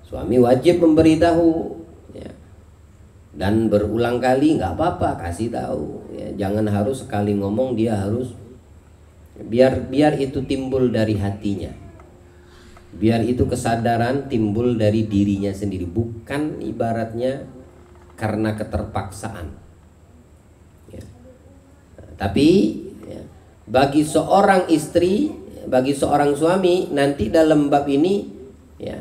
Suami wajib memberitahu, ya. Dan berulang kali nggak apa-apa, kasih tahu, ya. Jangan harus sekali ngomong dia harus, biar itu timbul dari hatinya, biar itu kesadaran timbul dari dirinya sendiri, bukan ibaratnya karena keterpaksaan, ya. Tapi ya, bagi seorang istri, bagi seorang suami nanti dalam bab ini, ya,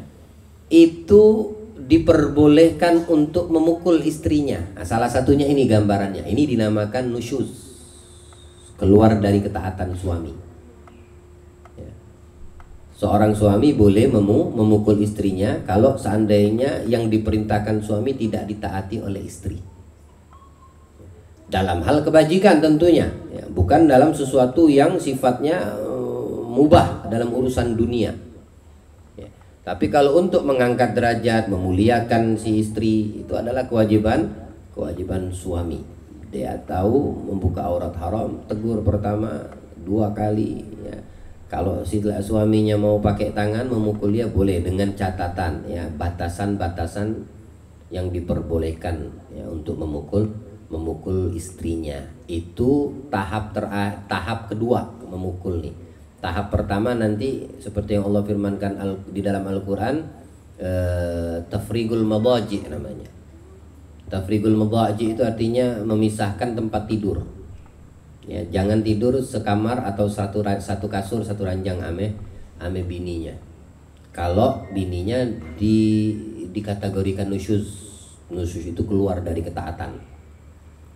itu diperbolehkan untuk memukul istrinya. Nah, salah satunya ini gambarannya. Ini dinamakan nusyuz, keluar dari ketaatan suami. Ya. Seorang suami boleh memukul istrinya kalau seandainya yang diperintahkan suami tidak ditaati oleh istri. Dalam hal kebajikan tentunya, ya, bukan dalam sesuatu yang sifatnya mubah dalam urusan dunia. Tapi kalau untuk mengangkat derajat, memuliakan si istri, itu adalah kewajiban suami. Dia tahu membuka aurat haram, tegur pertama 2 kali, ya. Kalau si suaminya mau pakai tangan memukul dia boleh, dengan catatan, ya, batasan-batasan yang diperbolehkan, ya, untuk memukul istrinya. Itu tahap kedua memukul nih. Tahap pertama nanti seperti yang Allah firmankan di dalam Al-Quran, tafrigul madaji namanya. Tafrigul madaji itu artinya memisahkan tempat tidur, ya, jangan tidur sekamar atau satu kasur satu ranjang ame bininya. Kalau bininya dikategorikan nusyuz itu keluar dari ketaatan,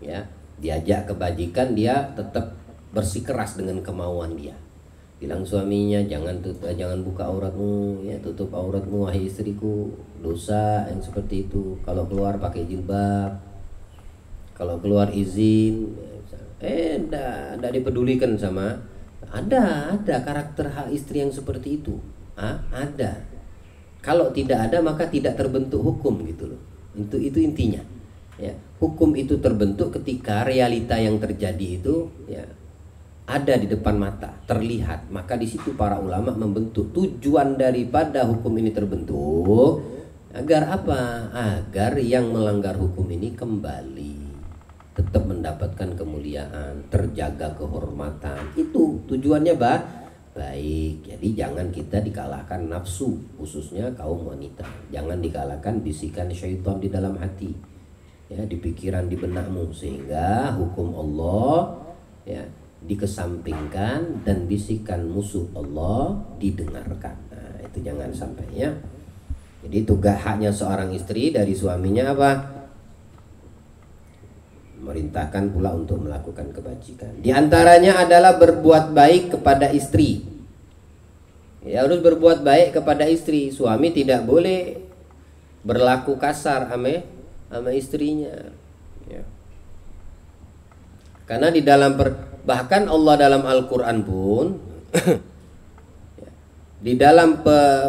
ya, diajak kebajikan dia tetap bersikeras dengan kemauan dia. Bilang suaminya, jangan buka auratmu, ya, tutup auratmu wahai istriku, dosa yang seperti itu. Kalau keluar pakai jilbab, kalau keluar izin, enggak dipedulikan sama. Ada karakter hak istri yang seperti itu, ada. Kalau tidak ada maka tidak terbentuk hukum, gitu loh. Itu intinya, ya. Hukum itu terbentuk ketika realita yang terjadi itu, ya, ada di depan mata, terlihat. Maka di situ para ulama membentuk tujuan daripada hukum ini terbentuk agar apa? Agar yang melanggar hukum ini kembali tetap mendapatkan kemuliaan, terjaga kehormatan. Itu tujuannya baik. Jadi jangan kita dikalahkan nafsu, khususnya kaum wanita. Jangan dikalahkan bisikan syaitan di dalam hati, ya, di pikiran, di benakmu, sehingga hukum Allah, ya, dikesampingkan dan bisikan musuh Allah didengarkan. Nah, itu jangan sampai, ya. Jadi tugas haknya seorang istri dari suaminya apa? Merintahkan pula untuk melakukan kebajikan. Di antaranya adalah berbuat baik kepada istri. Ya, harus berbuat baik kepada istri. Suami tidak boleh berlaku kasar sama istrinya, ya. Karena di dalam bahkan Allah dalam Al-Quran pun di dalam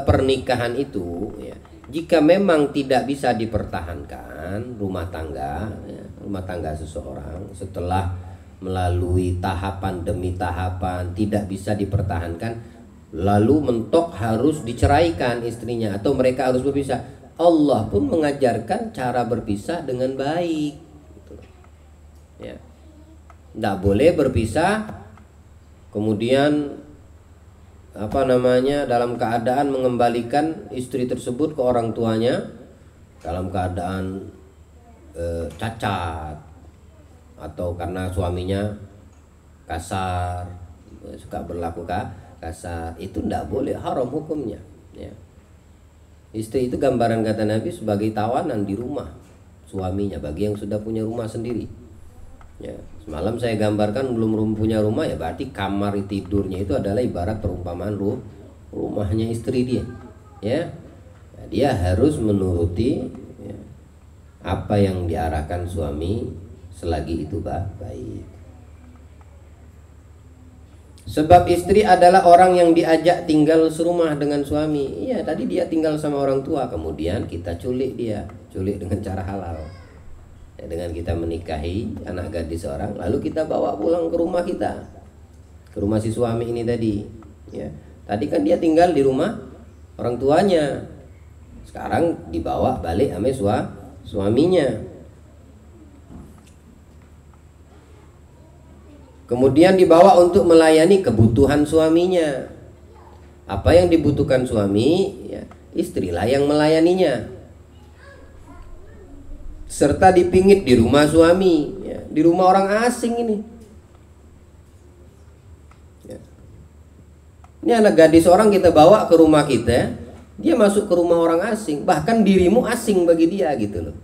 pernikahan itu, ya, jika memang tidak bisa dipertahankan rumah tangga seseorang setelah melalui tahapan demi tahapan tidak bisa dipertahankan, lalu mentok harus diceraikan istrinya atau mereka harus berpisah, Allah pun mengajarkan cara berpisah dengan baik, gitu. Ya. Tidak boleh berpisah kemudian dalam keadaan mengembalikan istri tersebut ke orang tuanya dalam keadaan cacat, atau karena suaminya kasar, suka berlaku kasar. Itu tidak boleh, haram hukumnya, ya. Istri itu gambaran kata Nabi sebagai tawanan di rumah suaminya bagi yang sudah punya rumah sendiri, ya. Semalam saya gambarkan belum punya rumah, ya berarti kamar tidurnya itu adalah ibarat perumpamaan rumahnya istri dia, ya. Nah, dia harus menuruti, ya, apa yang diarahkan suami selagi itu baik. Sebab istri adalah orang yang diajak tinggal serumah dengan suami. Iya, tadi dia tinggal sama orang tua, kemudian kita culik dengan cara halal. Ya, dengan kita menikahi anak gadis seorang, lalu kita bawa pulang ke rumah kita, ke rumah si suami ini tadi, ya. Tadi kan dia tinggal di rumah orang tuanya, Sekarang dibawa balik sama suaminya. Kemudian dibawa untuk melayani kebutuhan suaminya. Apa yang dibutuhkan suami, ya, istrilah yang melayaninya. Serta dipingit di rumah suami, ya, di rumah orang asing ini. Ya. Ini anak gadis orang kita bawa ke rumah kita, dia masuk ke rumah orang asing, bahkan dirimu asing bagi dia gitu loh.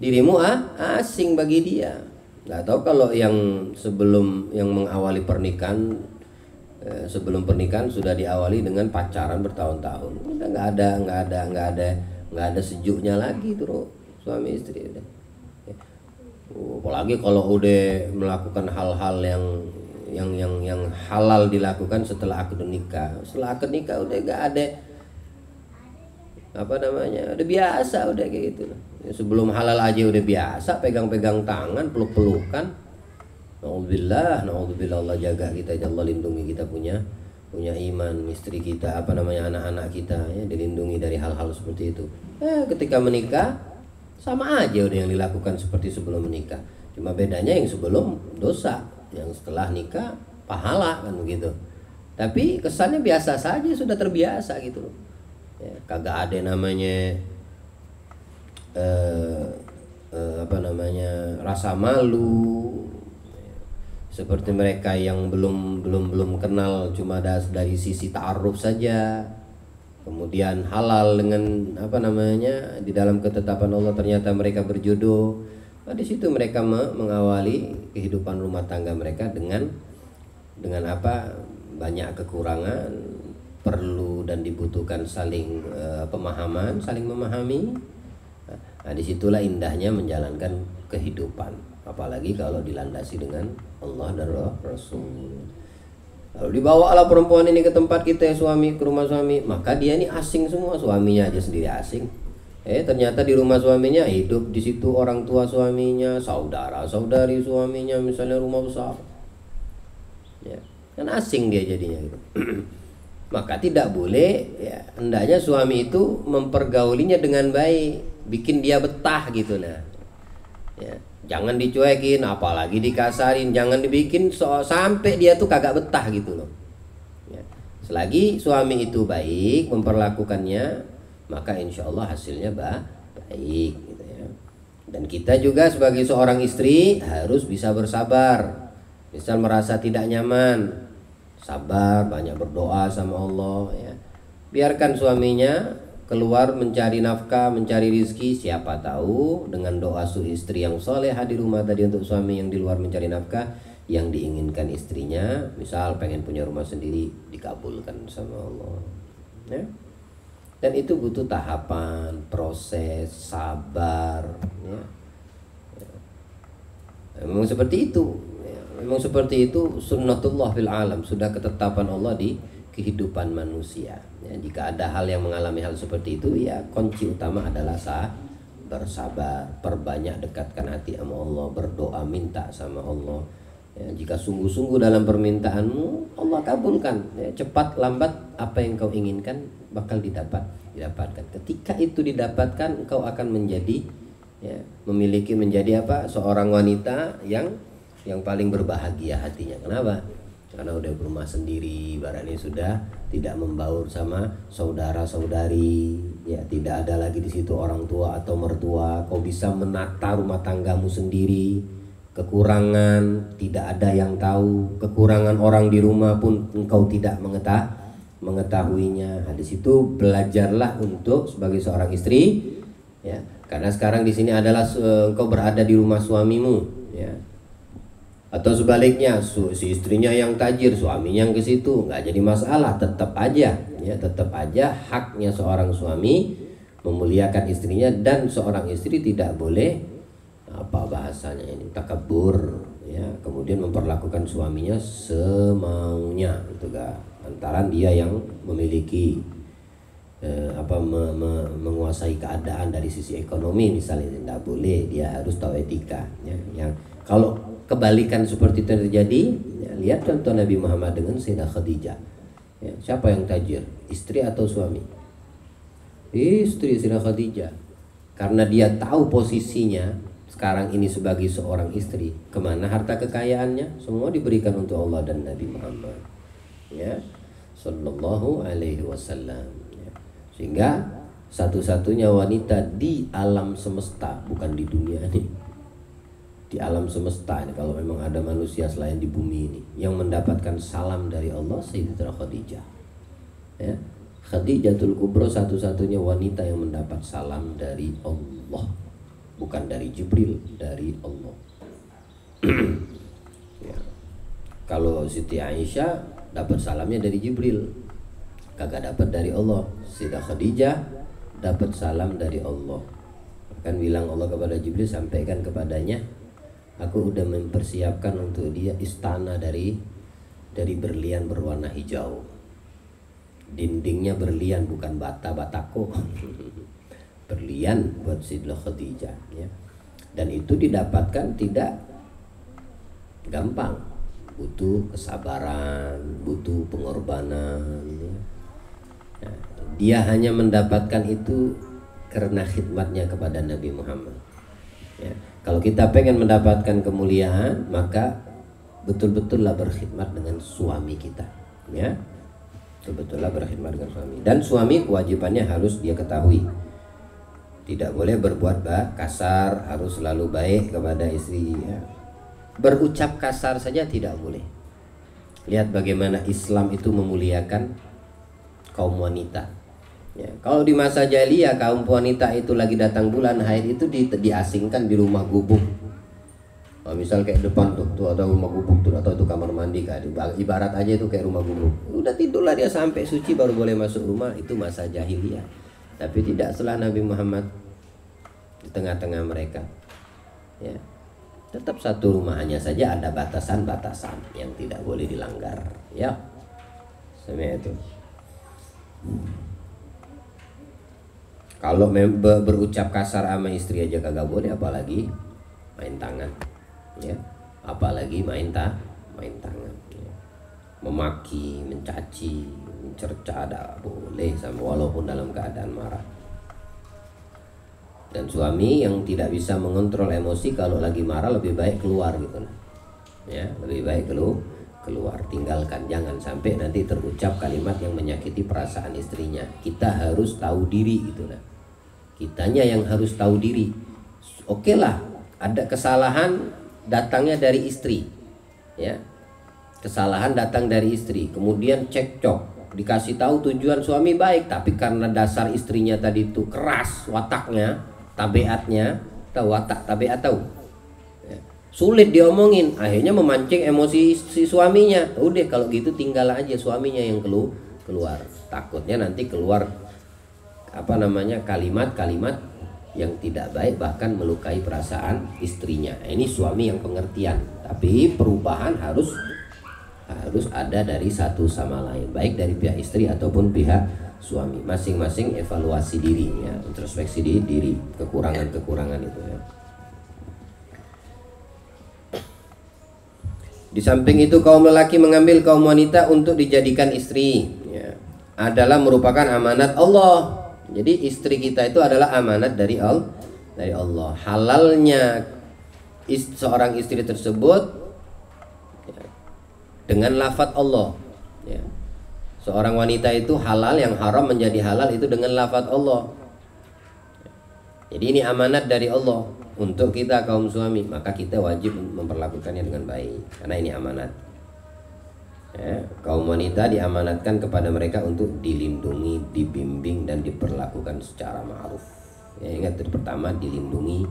Dirimu asing bagi dia. Nggak tahu kalau yang sebelum yang mengawali pernikahan, sebelum pernikahan sudah diawali dengan pacaran bertahun-tahun, udah nggak ada sejuknya lagi tuh suami istri udah. Apalagi kalau udah melakukan hal-hal yang halal dilakukan setelah akad nikah. Setelah akad nikah udah nggak ada apa namanya, udah biasa udah kayak gitu. Sebelum halal aja udah biasa pegang-pegang tangan, peluk-pelukan. Naudzubillah Allah jaga kita, Allah lindungi kita punya iman, istri kita, apa namanya, anak-anak kita ya dilindungi dari hal-hal seperti itu. Ketika menikah sama aja udah yang dilakukan seperti sebelum menikah. Cuma bedanya yang sebelum dosa, yang setelah nikah pahala kan begitu. Tapi kesannya biasa saja, sudah terbiasa gitu loh. Ya, kagak ada namanya apa namanya rasa malu. Seperti mereka yang belum kenal, cuma dari sisi ta'aruf saja. Kemudian halal dengan apa namanya di dalam ketetapan Allah, ternyata mereka berjodoh. Nah, di situ mereka mengawali kehidupan rumah tangga mereka dengan apa, banyak kekurangan, perlu dan dibutuhkan saling pemahaman, saling memahami. Nah, disitulah indahnya menjalankan kehidupan, apalagi kalau dilandasi dengan Allah dan Rasul. Lalu dibawalah perempuan ini ke tempat kita, suami, ke rumah suami, maka dia ini asing semua, suaminya aja sendiri asing. Ternyata di rumah suaminya hidup di situ orang tua suaminya, saudara-saudari suaminya, misalnya rumah besar. Ya, kan asing dia jadinya gitu. Maka tidak boleh, ya, hendaknya suami itu mempergaulinya dengan baik, bikin dia betah gitu. Nah, ya, jangan dicuekin, apalagi dikasarin, jangan dibikin sampai dia tuh kagak betah gitu loh. Ya, selagi suami itu baik memperlakukannya, maka insya Allah hasilnya baik gitu ya. Dan kita juga sebagai seorang istri harus bisa bersabar. Misal merasa tidak nyaman, sabar, banyak berdoa sama Allah ya. Biarkan suaminya keluar mencari nafkah, mencari rizki. Siapa tahu dengan doa istri yang solehah di rumah tadi untuk suami yang di luar mencari nafkah, yang diinginkan istrinya, misal pengen punya rumah sendiri, dikabulkan sama Allah ya. Dan itu butuh tahapan, proses, sabar ya. Memang seperti itu ya. Memang seperti itu sunnatullah fil alam, sudah ketetapan Allah di kehidupan manusia ya. Jika ada hal yang mengalami hal seperti itu, ya kunci utama adalah bersabar, perbanyak dekatkan hati sama Allah, berdoa, minta sama Allah ya. Jika sungguh-sungguh dalam permintaanmu, Allah kabulkan ya. Cepat lambat apa yang kau inginkan bakal didapatkan. Ketika itu didapatkan, engkau akan menjadi ya, menjadi apa, seorang wanita yang paling berbahagia hatinya. Kenapa? Karena udah berumah sendiri, barangnya sudah tidak membaur sama saudara-saudari ya, tidak ada lagi di situ orang tua atau mertua. Kau bisa menata rumah tanggamu sendiri, kekurangan tidak ada yang tahu, kekurangan orang di rumah pun engkau tidak mengetahuinya. Nah, di situ belajarlah untuk sebagai seorang istri ya, karena sekarang di sini adalah engkau berada di rumah suamimu ya. Atau sebaliknya, si istrinya yang tajir, suaminya yang ke situ, nggak jadi masalah, tetap aja haknya seorang suami memuliakan istrinya, dan seorang istri tidak boleh apa bahasanya ini, takabur ya, kemudian memperlakukan suaminya semaunya itu gak, lantaran dia yang memiliki menguasai keadaan dari sisi ekonomi misalnya, tidak boleh, dia harus tahu etika ya. Yang kalau kebalikan seperti itu terjadi ya, lihat contoh Nabi Muhammad dengan Sayyidah Khadijah Ya, siapa yang tajir? Istri atau suami? Istri, Sayyidah Khadijah. Karena dia tahu posisinya sekarang ini sebagai seorang istri, kemana harta kekayaannya? Semua diberikan untuk Allah dan Nabi Muhammad, ya, Sallallahu Alaihi Wasallam. Ya. Sehingga satu-satunya wanita di alam semesta, bukan di dunia ini, di alam semesta ini, kalau memang ada manusia selain di bumi ini yang mendapatkan salam dari Allah, Sayyidah Khadijah. Ya. Khadijatul Kubra satu-satunya wanita yang mendapat salam dari Allah, bukan dari Jibril, dari Allah. Ya. Kalau Siti Aisyah dapat salamnya dari Jibril, kagak dapat dari Allah. Sayyidah Khadijah dapat salam dari Allah. Kan bilang Allah kepada Jibril, sampaikan kepadanya, aku udah mempersiapkan untuk dia istana dari berlian berwarna hijau. Dindingnya berlian, bukan bata-batako. Berlian buat Sayyidah Khadijah, ya. Dan itu didapatkan tidak gampang, butuh kesabaran, butuh pengorbanan, ya. Nah, dia hanya mendapatkan itu karena khidmatnya kepada Nabi Muhammad, ya. Kalau kita pengen mendapatkan kemuliaan, maka betul-betullah berkhidmat dengan suami kita, ya. Betul-betullah berkhidmat dengan suami. Dan suami kewajibannya harus dia ketahui, tidak boleh berbuat kasar, harus selalu baik kepada istri, ya. Berucap kasar saja tidak boleh. Lihat bagaimana Islam itu memuliakan kaum wanita, ya. Kalau di masa jahiliyah kaum wanita itu lagi datang bulan haid itu diasingkan di rumah gubuk. Nah, misal kayak depan tuh ada rumah gubuk tuh, atau itu kamar mandi kan, ibarat aja itu kayak rumah gubuk. Udah tidurlah dia sampai suci baru boleh masuk rumah. Itu masa jahiliyah. Tapi tidak setelah Nabi Muhammad di tengah-tengah mereka, ya. Tetap satu rumah, hanya saja ada batasan-batasan yang tidak boleh dilanggar, ya. Sebenarnya itu. Kalau berucap kasar sama istri aja kagak boleh, apalagi main tangan, ya. Apalagi main tangan, ya. Memaki, mencaci, mencerca ada boleh, sama walaupun dalam keadaan marah. Dan suami yang tidak bisa mengontrol emosi kalau lagi marah lebih baik keluar gitu, ya. Lebih baik keluar, tinggalkan, jangan sampai nanti terucap kalimat yang menyakiti perasaan istrinya. Kita harus tahu diri gitu, nah. Kitanya yang harus tahu diri. Oke lah, ada kesalahan datangnya dari istri, ya. Kesalahan datang dari istri, kemudian cekcok, dikasih tahu tujuan suami baik, tapi karena dasar istrinya tadi itu keras wataknya, tabiatnya, tahu watak tabiat tahu, ya. Sulit diomongin, akhirnya memancing emosi si suaminya. Udah kalau gitu tinggal aja suaminya yang keluar. Takutnya nanti keluar kalimat-kalimat yang tidak baik, bahkan melukai perasaan istrinya. Ini suami yang pengertian, tapi perubahan harus ada dari satu sama lain, baik dari pihak istri ataupun pihak suami. Masing-masing evaluasi diri, ya, introspeksi diri, kekurangan-kekurangan itu, ya. Di samping itu kaum lelaki mengambil kaum wanita untuk dijadikan istri, ya, adalah merupakan amanat Allah. Jadi istri kita itu adalah amanat dari Allah. Halalnya seorang istri tersebut, ya, dengan lafadz Allah, ya. Seorang wanita itu halal, yang haram menjadi halal itu dengan lafadz Allah. Jadi ini amanat dari Allah untuk kita kaum suami, maka kita wajib memperlakukannya dengan baik, karena ini amanat, ya. Kaum wanita diamanatkan kepada mereka untuk dilindungi, dibimbing, dan diperlakukan secara ma'ruf, ya. Ingat itu pertama, dilindungi,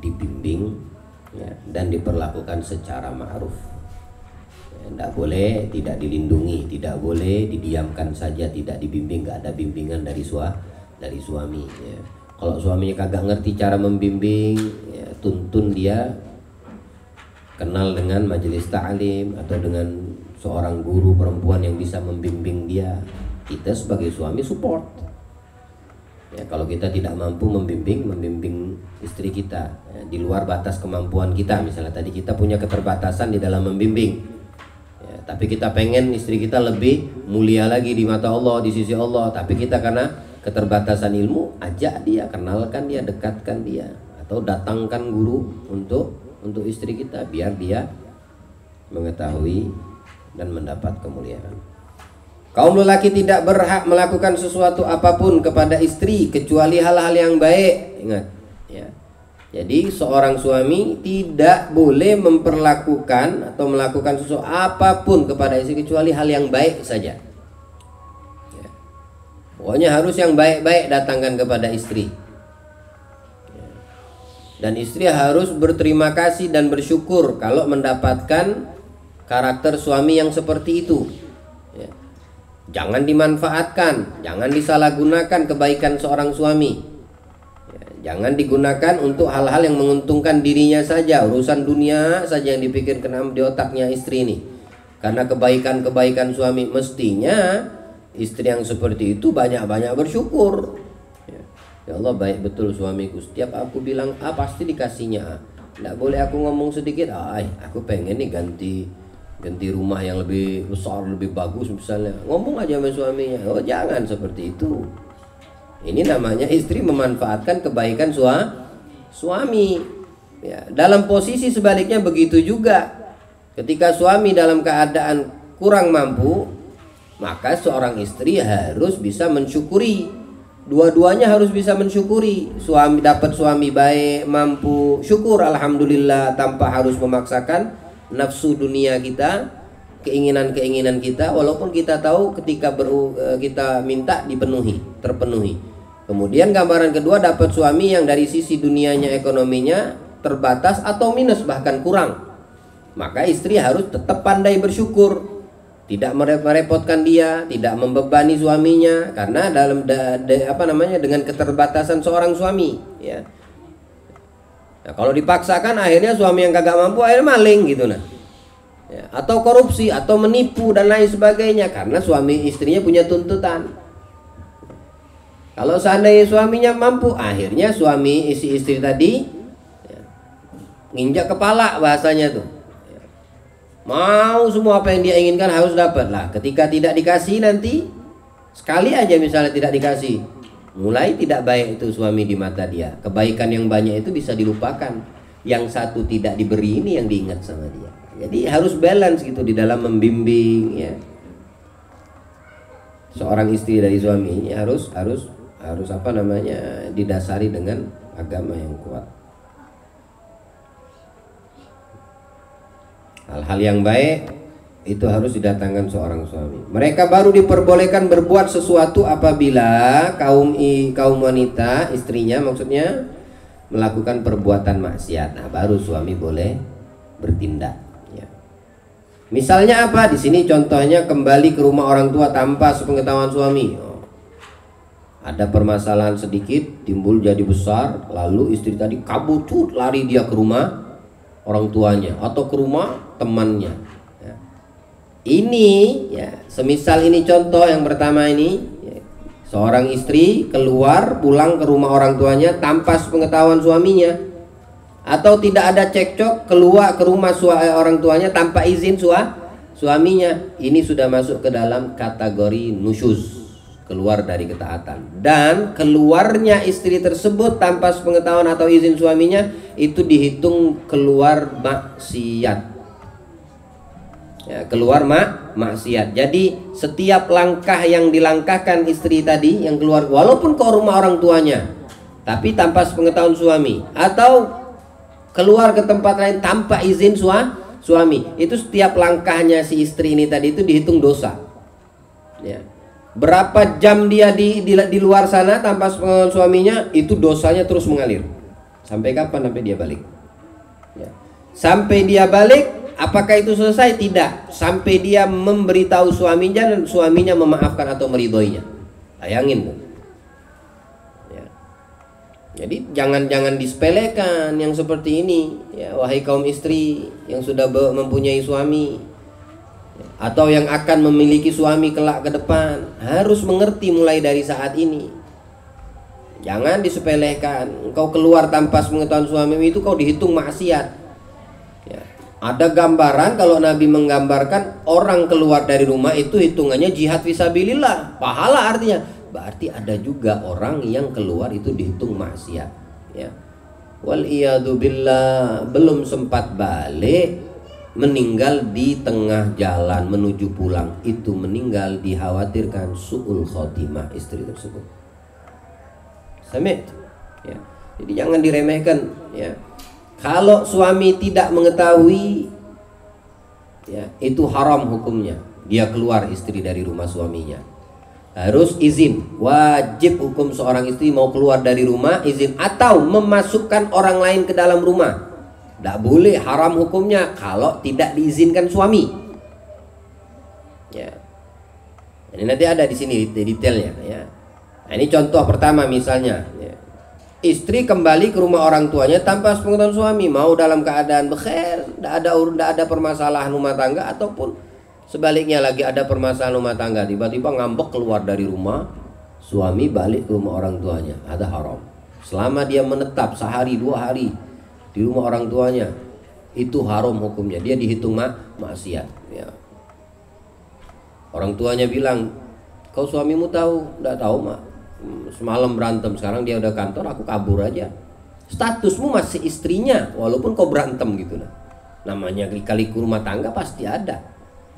dibimbing, ya, dan diperlakukan secara ma'ruf. Tidak boleh tidak dilindungi, tidak boleh didiamkan saja, tidak dibimbing, nggak ada bimbingan dari suami, ya. Kalau suaminya kagak ngerti cara membimbing, ya, tuntun dia kenal dengan majelis ta'lim atau dengan seorang guru perempuan yang bisa membimbing dia. Kita sebagai suami support, ya. Kalau kita tidak mampu membimbing istri kita, ya, di luar batas kemampuan kita, misalnya tadi kita punya keterbatasan di dalam membimbing, ya, Tapi kita pengen istri kita lebih mulia lagi di mata Allah, di sisi Allah. Tapi kita karena keterbatasan ilmu, ajak dia, kenalkan dia, dekatkan dia, atau datangkan guru untuk istri kita biar dia mengetahui dan mendapat kemuliaan. Kaum lelaki tidak berhak melakukan sesuatu apapun kepada istri kecuali hal-hal yang baik. Ingat, ya. Jadi seorang suami tidak boleh memperlakukan atau melakukan sesuatu apapun kepada istri kecuali hal yang baik saja. Ya. Pokoknya harus yang baik-baik datangkan kepada istri. Ya. Dan istri harus berterima kasih dan bersyukur kalau mendapatkan karakter suami yang seperti itu. Ya. Jangan dimanfaatkan, jangan disalahgunakan kebaikan seorang suami. Jangan digunakan untuk hal-hal yang menguntungkan dirinya saja, urusan dunia saja yang dipikirkan di otaknya istri ini. Karena kebaikan-kebaikan suami, mestinya istri yang seperti itu banyak-banyak bersyukur. Ya Allah, baik betul suamiku. Setiap aku bilang A pasti dikasihnya A. Tidak boleh aku ngomong sedikit, aku pengen nih ganti rumah yang lebih besar, lebih bagus misalnya. Ngomong aja sama suaminya, oh jangan seperti itu. Ini namanya istri memanfaatkan kebaikan suami. Ya, dalam posisi sebaliknya begitu juga. Ketika suami dalam keadaan kurang mampu, maka seorang istri harus bisa mensyukuri. Dua-duanya harus bisa mensyukuri. Suami dapat suami baik, mampu, syukur alhamdulillah tanpa harus memaksakan nafsu dunia kita, keinginan-keinginan kita, walaupun kita tahu ketika kita minta terpenuhi. Kemudian gambaran kedua, dapat suami yang dari sisi dunianya, ekonominya terbatas atau minus bahkan kurang. Maka istri harus tetap pandai bersyukur, tidak merepotkan dia, tidak membebani suaminya, karena dengan keterbatasan seorang suami, ya. Nah, kalau dipaksakan akhirnya suami yang kagak mampu akhirnya maling gitu nah. Ya, atau korupsi atau menipu dan lain sebagainya karena suami istrinya punya tuntutan. Kalau seandainya suaminya mampu, akhirnya suami istri tadi ya, nginjak kepala bahasanya tuh. Ya. Mau semua apa yang dia inginkan harus dapat lah. Ketika tidak dikasih nanti sekali aja misalnya tidak dikasih, mulai tidak baik itu suami di mata dia. Kebaikan yang banyak itu bisa dilupakan. Yang satu tidak diberi ini yang diingat sama dia. Jadi harus balance gitu di dalam membimbing ya. Seorang istri dari suami harus didasari dengan agama yang kuat. Hal-hal yang baik itu harus didatangkan seorang suami. Mereka baru diperbolehkan berbuat sesuatu apabila kaum wanita, istrinya maksudnya, melakukan perbuatan maksiat. Nah, baru suami boleh bertindak. Ya. Misalnya apa? Di sini contohnya kembali ke rumah orang tua tanpa sepengetahuan suami. Ada permasalahan sedikit timbul jadi besar, lalu istri tadi kabur lari dia ke rumah orang tuanya atau ke rumah temannya. Ya. Ini ya, semisal ini contoh yang pertama ini, ya, seorang istri pulang ke rumah orang tuanya tanpa sepengetahuan suaminya, atau tidak ada cekcok keluar ke rumah orang tuanya tanpa izin suaminya. Ini sudah masuk ke dalam kategori nusyuz, keluar dari ketaatan. Dan keluarnya istri tersebut tanpa sepengetahuan atau izin suaminya itu dihitung keluar maksiat. Ya, keluar maksiat. Jadi setiap langkah yang dilangkahkan istri tadi yang keluar, walaupun ke rumah orang tuanya tapi tanpa sepengetahuan suami, atau keluar ke tempat lain tanpa izin suami, itu setiap langkahnya si istri ini tadi itu dihitung dosa. Ya. Berapa jam dia di luar sana tanpa suaminya, itu dosanya terus mengalir. Sampai kapan? Sampai dia balik. Ya. Sampai dia balik, apakah itu selesai? Tidak. Sampai dia memberitahu suaminya dan suaminya memaafkan atau meridhoinya. Bayangin tuh. Ya. Jadi jangan disepelekan yang seperti ini. Ya, wahai kaum istri yang sudah mempunyai suami, atau yang akan memiliki suami kelak ke depan, harus mengerti mulai dari saat ini. Jangan disepelekan. Engkau keluar tanpa sepengetahuan suami itu kau dihitung maksiat. Ya. Ada gambaran kalau Nabi menggambarkan orang keluar dari rumah itu hitungannya jihad fisabilillah, pahala artinya. Berarti ada juga orang yang keluar itu dihitung maksiat, ya. Wal iyadu billah, belum sempat balik meninggal di tengah jalan menuju pulang, itu meninggal dikhawatirkan su'ul khotimah istri tersebut. Samit, ya. Jadi jangan diremehkan, ya. Kalau suami tidak mengetahui, ya, itu haram hukumnya. Dia keluar istri dari rumah suaminya, harus izin. Wajib hukum seorang istri mau keluar dari rumah izin, atau memasukkan orang lain ke dalam rumah. Tidak boleh, haram hukumnya kalau tidak diizinkan suami. Ya. Ini nanti ada di sini detailnya, ya. Nah, ini contoh pertama misalnya, ya. Istri kembali ke rumah orang tuanya tanpa sepengetahuan suami, mau dalam keadaan bekhair, tidak ada permasalahan rumah tangga, ataupun sebaliknya lagi ada permasalahan rumah tangga, tiba-tiba ngambek keluar dari rumah suami balik ke rumah orang tuanya, ada haram. Selama dia menetap sehari 2 hari di rumah orang tuanya, itu haram hukumnya, dia dihitung maksiat, ya. Orang tuanya bilang, kau suamimu tahu? Tidak tahu, mak. Semalam berantem, sekarang dia udah kantor, aku kabur aja. Statusmu masih istrinya walaupun kau berantem gitu lah. Namanya lika-liku rumah tangga pasti ada,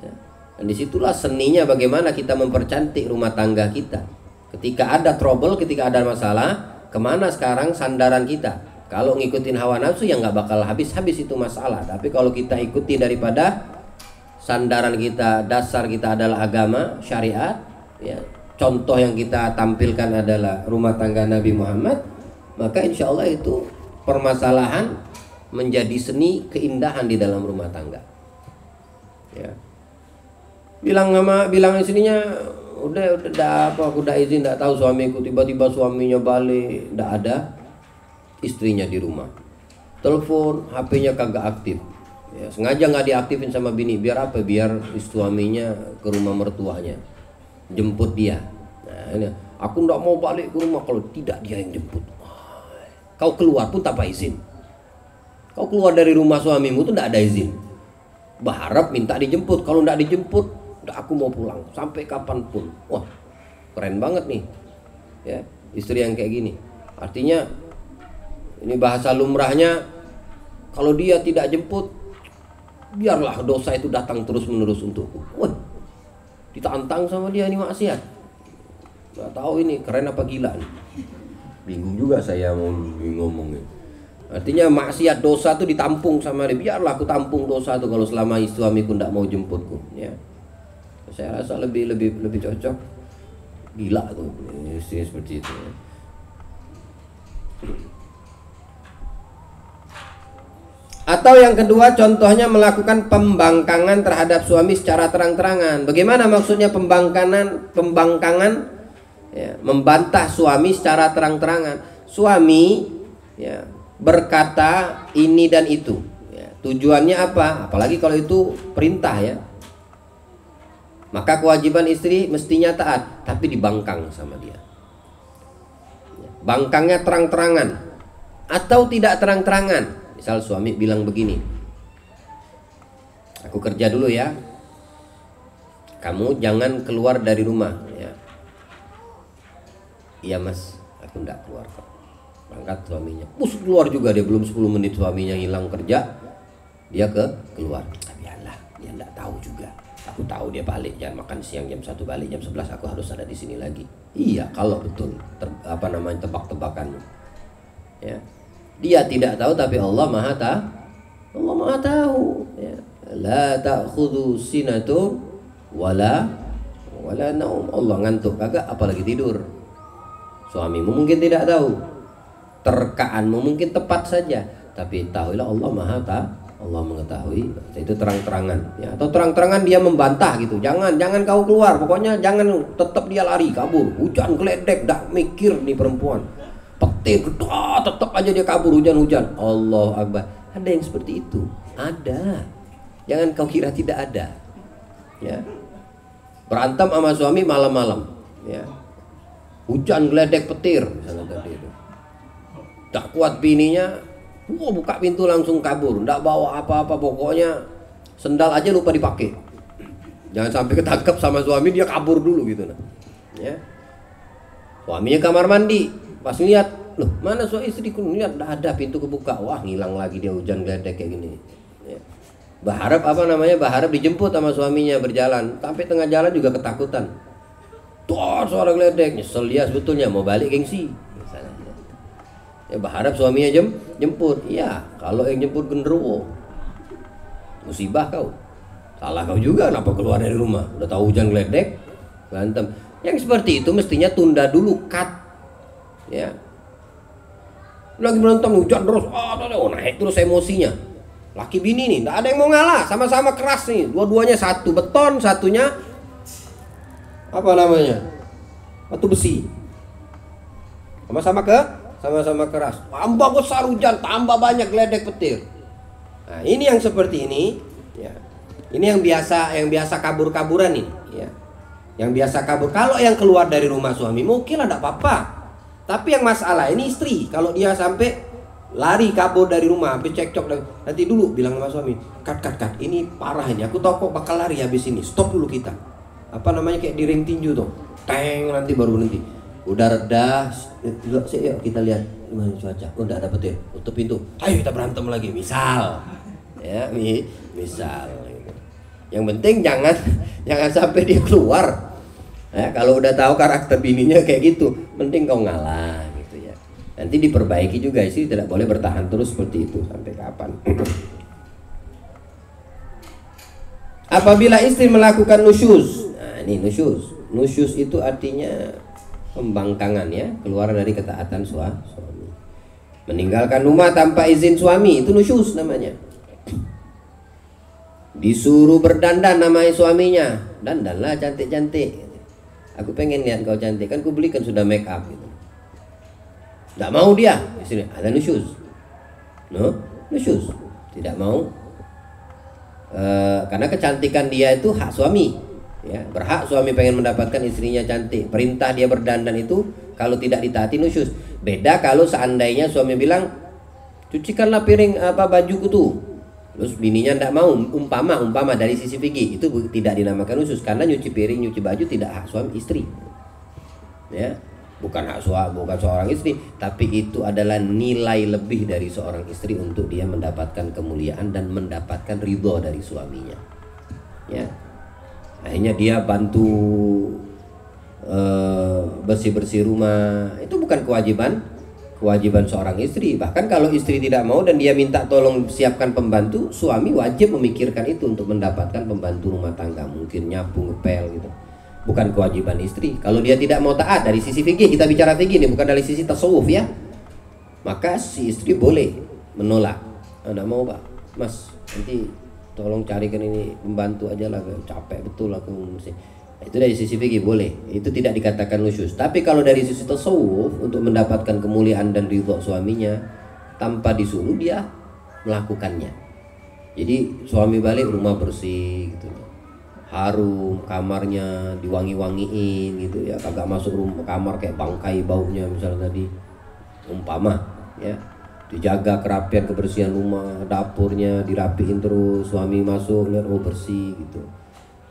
ya. Dan disitulah seninya bagaimana kita mempercantik rumah tangga kita. Ketika ada trouble, ketika ada masalah, kemana sekarang sandaran kita? Kalau ngikutin hawa nafsu ya nggak bakal habis-habis itu masalah. Tapi kalau kita ikuti daripada sandaran kita, dasar kita adalah agama, syariat, ya. Contoh yang kita tampilkan adalah rumah tangga Nabi Muhammad, maka insya Allah itu permasalahan menjadi seni keindahan di dalam rumah tangga, ya. Bilang istrinya, udah apa, aku udah izin, tidak tahu suamiku, tiba-tiba suaminya balik, tidak ada istrinya di rumah. Telepon, HP-nya kagak aktif, ya. Sengaja nggak diaktifin sama bini, biar apa? Biar suaminya ke rumah mertuanya, jemput dia. Nah, ini aku ndak mau balik ke rumah kalau tidak dia yang jemput. Kau keluar pun tanpa izin. Kau keluar dari rumah suamimu tuh ndak ada izin. Berharap minta dijemput. Kalau ndak dijemput, aku mau pulang sampai kapanpun. Wah, keren banget nih, ya, istri yang kayak gini. Artinya ini bahasa lumrahnya, kalau dia tidak jemput, biarlah dosa itu datang terus menerus untukku. Wah, ditantang sama dia, ini maksiat. Nggak tahu ini keren apa gila nih. Bingung juga saya mau ngomongin. Artinya maksiat, dosa itu ditampung sama dia. Biarlah aku tampung dosa itu kalau selama suamiku tidak mau jemputku, ya. Saya rasa lebih cocok gila tuh istri seperti itu, ya. Atau yang kedua, contohnya melakukan pembangkangan terhadap suami secara terang-terangan. Bagaimana maksudnya pembangkangan? Ya, membantah suami secara terang-terangan. Suami, ya, berkata ini dan itu, ya. Tujuannya apa? Apalagi kalau itu perintah, ya. Maka kewajiban istri mestinya taat, tapi dibangkang sama dia. Bangkangnya terang-terangan atau tidak terang-terangan. Misal suami bilang begini, aku kerja dulu ya, kamu jangan keluar dari rumah, ya. Iya mas, aku enggak keluar kok. Berangkat suaminya, keluar juga dia, belum 10 menit suaminya hilang kerja, dia keluar. Biarlah, dia enggak tahu juga. Aku tahu dia balik, jangan makan siang jam 1 balik, jam 11 aku harus ada di sini lagi. Iya, kalau betul tebak-tebakanmu, ya. Dia tidak tahu, tapi Allah Maha tahu. Allah Maha tahu, ya. La ta'khudhu sinatu wala naum. Allah ngantuk kagak, apalagi tidur. Suamimu mungkin tidak tahu, terkaanmu mungkin tepat saja, tapi tahuilah Allah Maha tahu. Allah mengetahui. Itu terang-terangan, ya. Atau terang-terangan dia membantah gitu. Jangan kau keluar, pokoknya jangan, tetap dia lari kabur. Hujan geledek, dak mikir nih perempuan. Petir, tetap aja dia kabur, hujan-hujan. Allah Akbar. Ada yang seperti itu, ada. Jangan kau kira tidak ada, ya. Berantem sama suami malam-malam, ya. Hujan geledek petir misalnya tadi itu. Tak kuat bininya, Wah, buka pintu langsung kabur, nggak bawa apa-apa, pokoknya sendal aja lupa dipakai. Jangan sampai ketangkep sama suami, dia kabur dulu gitu nah. Ya. Suaminya kamar mandi, pas lihat, loh mana istriku, lihat nggak ada, pintu kebuka, wah ngilang lagi dia, hujan geledek kayak gini. Ya. Berharap berharap dijemput sama suaminya berjalan, sampai tengah jalan juga ketakutan. Tuh suara geledek, nyesel dia sebetulnya, mau balik gengsi. Ya berharap suaminya jemput. Iya, kalau yang jemput genderuwo, musibah kau. Salah kau juga, kenapa keluar dari rumah? Udah tahu hujan geledek, berantem. Yang seperti itu mestinya tunda dulu, cut. Ya. Lagi berantem hujan terus, naik terus emosinya. Laki bini nih, nggak ada yang mau ngalah, sama-sama keras nih. Dua-duanya satu beton, satunya apa namanya? Batu besi. Sama-sama keras. Tambah besar hujan, tambah banyak geledek petir. Nah, ini yang seperti ini, ya. Ini yang biasa kabur-kaburan nih, ya. Yang biasa kabur. Kalau yang keluar dari rumah suami mungkin ada apa-apa. Tapi yang masalah ini istri. Kalau dia sampai lari kabur dari rumah, sampai cekcok, nanti dulu bilang sama suami, cut, ini parah ini. Aku tahu kok bakal lari habis ini. Stop dulu kita. Apa namanya, kayak di ring tinju tuh. Teng, nanti baru berhenti. Udah reda, yuk kita lihat gimana cuaca. Oh enggak dapet ya, tutup pintu. Ayo kita berantem lagi, misal. Ya, misal. Yang penting jangan sampai dia keluar. Ya, kalau udah tahu karakter bininya kayak gitu, mending kau ngalah gitu ya. Nanti diperbaiki juga sih, tidak boleh bertahan terus seperti itu sampai kapan. Apabila istri melakukan nusyuz. Nah, ini nusyuz. Nusyuz itu artinya pembangkangan ya, keluar dari ketaatan suami. Meninggalkan rumah tanpa izin suami, itu nusyuz namanya. Disuruh berdandan namanya suaminya, dandanlah cantik-cantik. Aku pengen lihat kau cantik, kan ku belikan sudah make up gitu. Nggak mau dia, istri ada nusyuz. Nusyuz, tidak mau. Karena kecantikan dia itu hak suami. Ya, berhak suami pengen mendapatkan istrinya cantik. Perintah dia berdandan itu kalau tidak ditaati nusyuz. Beda kalau seandainya suami bilang, cucikanlah piring bajuku tuh. Terus bininya tidak mau, umpama dari sisi fikih itu tidak dinamakan nusyuz, karena nyuci piring, nyuci baju tidak hak suami istri. Ya, bukan hak bukan seorang istri, tapi itu adalah nilai lebih dari seorang istri untuk dia mendapatkan kemuliaan dan mendapatkan ridho dari suaminya. Ya. Akhirnya dia bantu bersih-bersih rumah. Itu bukan kewajiban seorang istri. Bahkan kalau istri tidak mau dan dia minta tolong siapkan pembantu, suami wajib memikirkan itu untuk mendapatkan pembantu rumah tangga. Mungkin nyapu, ngepel gitu. Bukan kewajiban istri. Kalau dia tidak mau taat dari sisi fikih, kita bicara fikih ini, bukan dari sisi tasawuf ya. Maka si istri boleh menolak. Tidak mau pak, mas nanti tolong carikan ini pembantu aja lah, capek betul aku mesti. Itu dari sisi fikih boleh, itu tidak dikatakan nusyuz. Tapi kalau dari sisi tasawuf, untuk mendapatkan kemuliaan dan ridho suaminya tanpa disuruh, dia melakukannya. Jadi suami balik rumah bersih gitu, harum, kamarnya diwangi-wangiin gitu ya, kagak masuk rumah kamar kayak bangkai baunya misalnya tadi, umpama ya. Dijaga kerapian kebersihan rumah, dapurnya dirapiin terus, suami masuk lihat bersih gitu.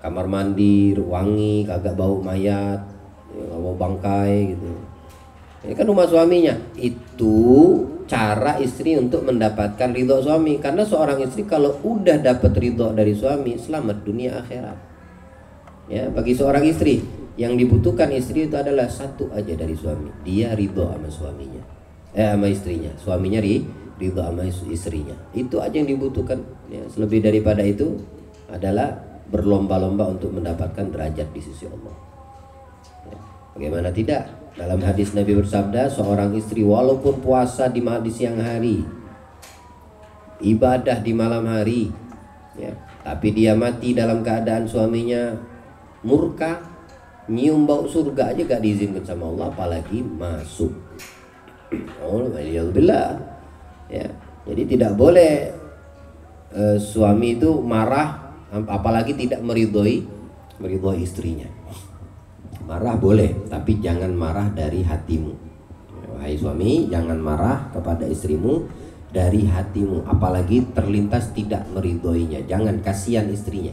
Kamar mandi wangi, kagak bau mayat, kagak bau bangkai gitu. Ini kan rumah suaminya. Itu cara istri untuk mendapatkan ridho suami. Karena seorang istri kalau udah dapat ridho dari suami, selamat dunia akhirat. Ya, bagi seorang istri yang dibutuhkan istri itu adalah satu aja dari suami, dia ridho sama suaminya. Sama istrinya, suaminya ridho sama istrinya. Itu aja yang dibutuhkan ya. Selebih daripada itu adalah berlomba-lomba untuk mendapatkan derajat di sisi Allah ya. Bagaimana tidak, dalam hadis Nabi bersabda, seorang istri walaupun puasa di siang hari, ibadah di malam hari ya, tapi dia mati dalam keadaan suaminya murka, nyium bau surga aja gak diizinkan sama Allah, apalagi masuk. Oh, alhamdulillah. Ya, jadi tidak boleh suami itu marah, apalagi tidak meridhoi istrinya. Marah boleh, tapi jangan marah dari hatimu. Wahai suami, jangan marah kepada istrimu dari hatimu, apalagi terlintas tidak meridhoinya. Jangan, kasihan istrinya,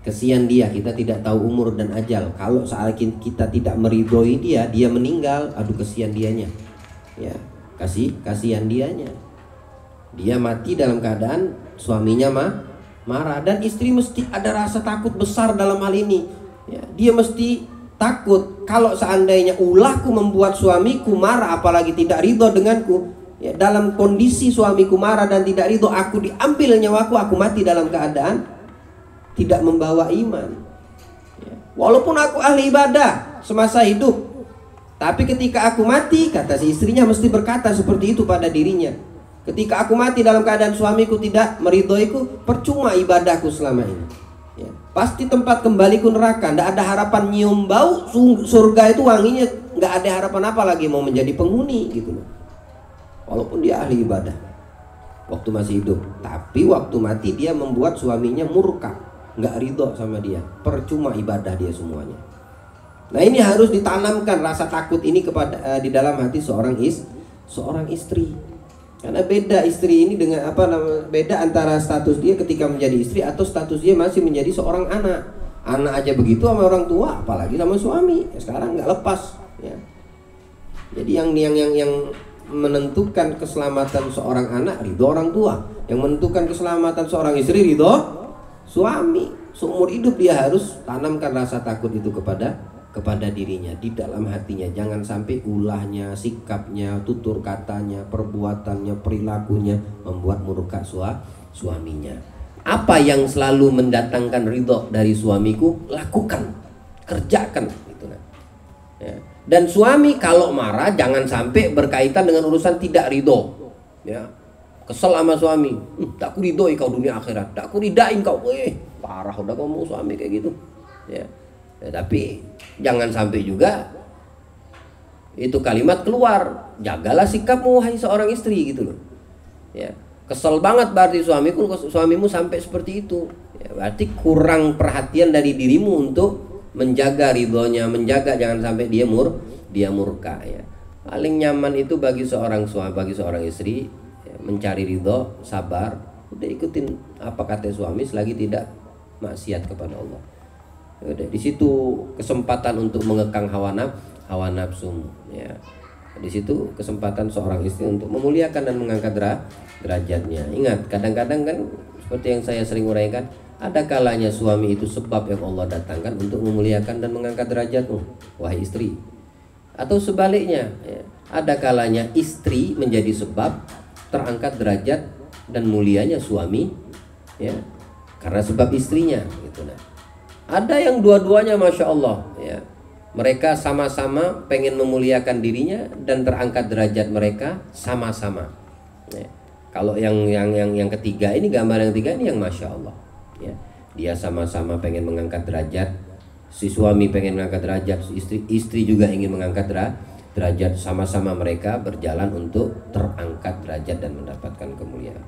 kasihan dia. Kita tidak tahu umur dan ajal. Kalau saat kita tidak meridhoi dia, dia meninggal, aduh kasihan dianya. Ya, kasihan dianya. Dia mati dalam keadaan suaminya marah, dan istri mesti ada rasa takut besar dalam hal ini. Ya, dia mesti takut kalau seandainya ulahku membuat suamiku marah, apalagi tidak ridho denganku. Ya, dalam kondisi suamiku marah dan tidak ridho, aku diambil nyawaku, aku mati dalam keadaan tidak membawa iman. Ya, walaupun aku ahli ibadah semasa hidup, tapi ketika aku mati, kata si istrinya mesti berkata seperti itu pada dirinya. Ketika aku mati dalam keadaan suamiku tidak meridhoiku, percuma ibadahku selama ini. Ya, pasti tempat kembaliku neraka. Tidak ada harapan nyium bau surga itu wanginya, nggak ada harapan apa lagi mau menjadi penghuni gitu loh. Walaupun dia ahli ibadah waktu masih hidup, tapi waktu mati dia membuat suaminya murka, nggak ridho sama dia, percuma ibadah dia semuanya. Nah, ini harus ditanamkan rasa takut ini kepada di dalam hati seorang istri. Karena beda istri ini dengan beda antara status dia ketika menjadi istri atau status dia masih menjadi seorang anak. Anak aja begitu sama orang tua, apalagi sama suami. Ya, sekarang nggak lepas. Ya. Jadi yang menentukan keselamatan seorang anak ridho orang tua, yang menentukan keselamatan seorang istri ridho suami. Seumur hidup dia harus tanamkan rasa takut itu kepada dirinya, di dalam hatinya. Jangan sampai ulahnya, sikapnya, tutur katanya, perbuatannya, perilakunya membuat murka suaminya. Apa yang selalu mendatangkan ridho dari suamiku, lakukan, kerjakan gitu. Ya. Dan suami kalau marah jangan sampai berkaitan dengan urusan tidak ridho. Ya, kesel sama suami, tak ku ridhoi kau dunia akhirat, tak ku ridain kau. Parah udah ngomong suami kayak gitu. Ya. Ya, tapi jangan sampai juga itu kalimat keluar. Jagalah sikapmu wahai seorang istri gitu loh. Ya, kesel banget berarti suamimu sampai seperti itu. Ya, berarti kurang perhatian dari dirimu untuk menjaga ridhonya, menjaga jangan sampai dia murka. Ya, paling nyaman itu bagi seorang suami, bagi seorang istri, ya, mencari ridho, sabar, udah ikutin apa kata suami selagi tidak maksiat kepada Allah. Udah di situ kesempatan untuk mengekang hawa nafsu. Ya, di situ kesempatan seorang istri untuk memuliakan dan mengangkat derajatnya. Ingat, kadang-kadang kan seperti yang saya sering uraikan, ada kalanya suami itu sebab yang Allah datangkan untuk memuliakan dan mengangkat derajatmu, wahai istri. Atau sebaliknya, ya, ada kalanya istri menjadi sebab terangkat derajat dan mulianya suami, ya, karena sebab istrinya, gitu. Nah, ada yang dua-duanya masya Allah, ya, mereka sama-sama pengen memuliakan dirinya dan terangkat derajat mereka sama-sama. Ya. Kalau yang ketiga ini, gambar yang ketiga ini yang masya Allah. Ya, dia sama-sama pengen mengangkat derajat, si suami pengen mengangkat derajat, istri juga ingin mengangkat derajat, sama-sama mereka berjalan untuk terangkat derajat dan mendapatkan kemuliaan.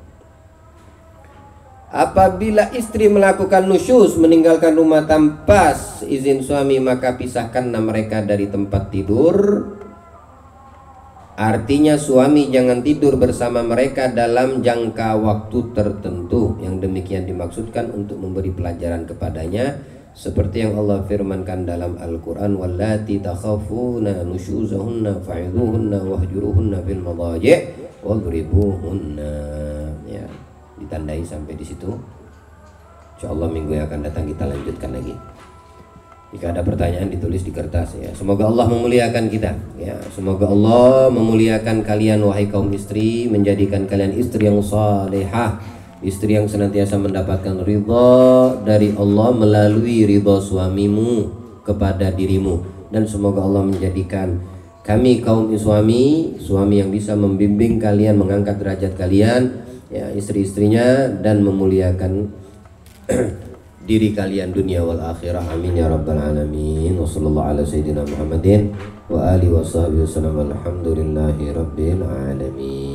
Apabila istri melakukan nusyuz, meninggalkan rumah tanpa izin suami, maka pisahkanlah mereka dari tempat tidur. Artinya suami jangan tidur bersama mereka dalam jangka waktu tertentu. Yang demikian dimaksudkan untuk memberi pelajaran kepadanya, seperti yang Allah firmankan dalam Al-Quran, wallati takhafuna nusyuzahunna fa'idhuhunna wahjuruhunna fil madaji' wadribuhunna. Ya, ditandai sampai di situ. Insyaallah minggu yang akan datang kita lanjutkan lagi. Jika ada pertanyaan ditulis di kertas, ya. Semoga Allah memuliakan kita, ya. Semoga Allah memuliakan kalian wahai kaum istri, menjadikan kalian istri yang salehah, istri yang senantiasa mendapatkan ridha dari Allah melalui ridha suamimu kepada dirimu. Dan semoga Allah menjadikan kami kaum suami yang bisa membimbing kalian, mengangkat derajat kalian, ya, istri-istrinya, dan memuliakan diri kalian dunia wal akhirah. Amin ya rabbal alamin. Wa sallallahu ala sayyidina Muhammadin wa alihi wa sahbihi wasallam. Alhamdulillahi rabbil alamin.